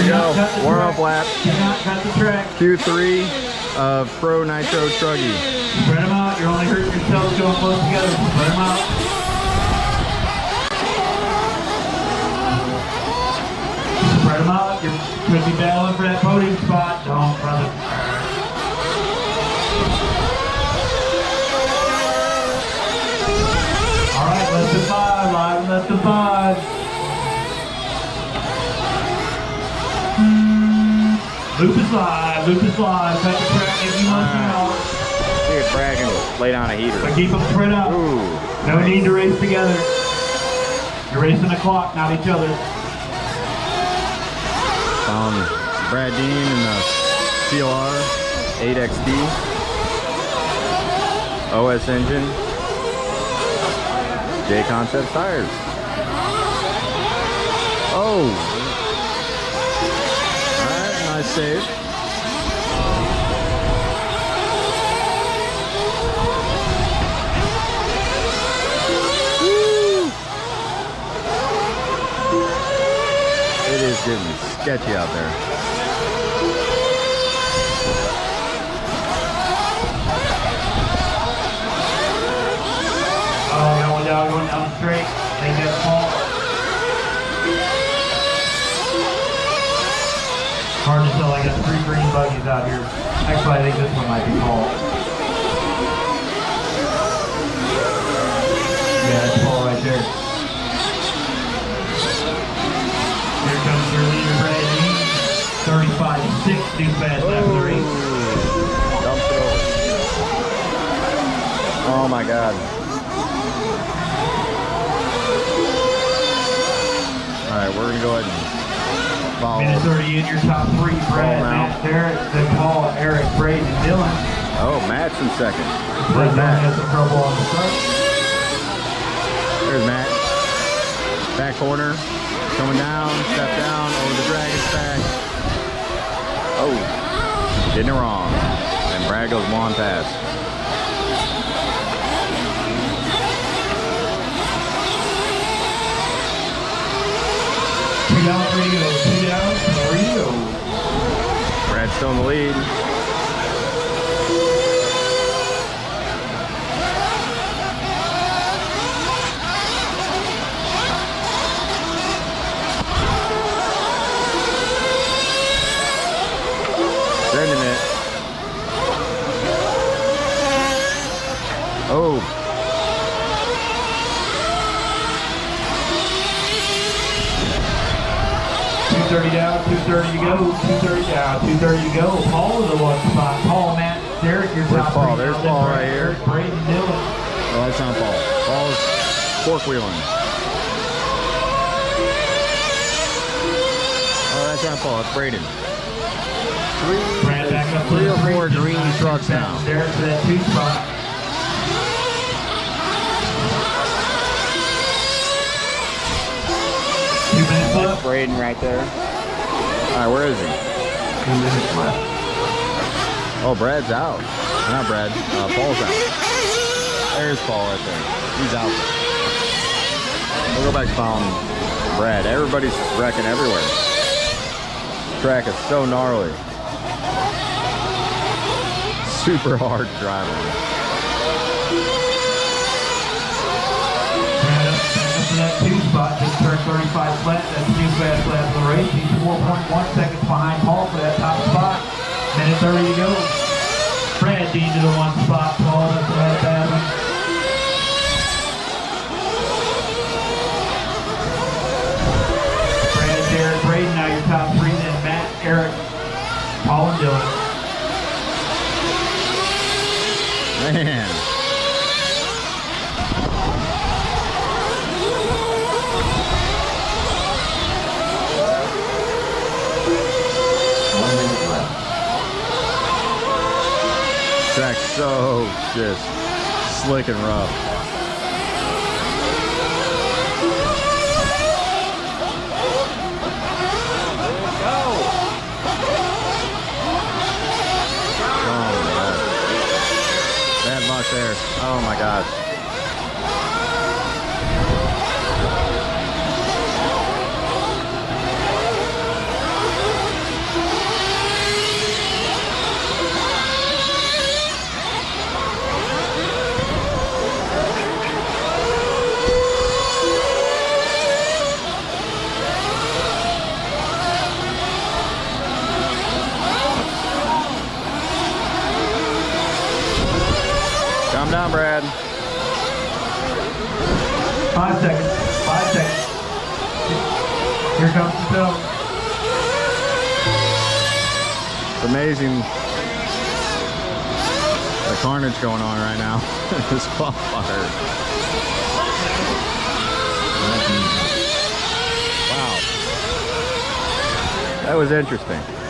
we go. Warm-up lap. Do not cut the track. Q3 of Pro Nitro Truggy. Spread them out. You're only hurting yourselves going close together. Spread them out. Spread them out. You could be battling for that podium spot. Don't, brother. All right, less than 5. Live and less than 5. Loop is live. Loop is live. Cut the track if you want to know. See if Brad can lay down a heater. But keep them spread out. Ooh. No need to race together. You're racing the clock, not each other. Brad Dean in the CLR 8XD OS engine, J Concept tires. Oh, all right, nice save. It is getting sketchy out there. Going down straight. They get Paul. Hard to tell. I got 3 green buggies out here. Actually, I think this one might be Paul. Yeah, that's Paul right there. Here comes your leader, Brad Dean. 35.6, too fast after 3. Dumped it over. Oh my God. All right, we're gonna go ahead and follow. Minute 30 in your top 3, Brad, Matt, Derek, then Paul, Eric, Braden, and Dylan. Oh, Matt's in second. Where's Matt? Has some trouble on the front. There's Matt. Back corner, coming down, step down over the dragon's back. Oh, getting it wrong. And Brad goes one past. Down 3 to go. 2 down, 3 to go. Brad's still in the lead. Sending it. Oh. 230 down, 230 to go, 230 down, 230 to go. Paul is the 1 spot. Paul, Matt, Derek, your top 3. Paul? There's Paul right here. Braden, Dylan. Oh, that's not Paul. Paul's fork wheeling. Oh, that's not Paul. It's Braden. Brad back up 3 or 4 green trucks now. Derek for that 2 spot. That's Braden right there. All right, where is he? 2 minutes left. Oh, Brad's out. Not Brad. Paul's out. There's Paul right there. He's out. We'll go back to following Brad. Everybody's wrecking everywhere. The track is so gnarly. Super hard driving. That 2 spot just turned 35 flat. That's 2 fast lap of the race. He's 4.1 seconds behind Paul for that top spot. Minute 30 to go. Brad Dean to the 1 spot. Paul up for that battle. Brad, Derek, Braden, now your top 3. Then Matt, Eric, Paul, and Dylan. Man. Track's so just slick and rough. There. Oh my gosh. Calm down, Brad. 5 seconds. 5 seconds. Here comes the zone. It's amazing the carnage going on right now. This qualifier. Wow. That was interesting.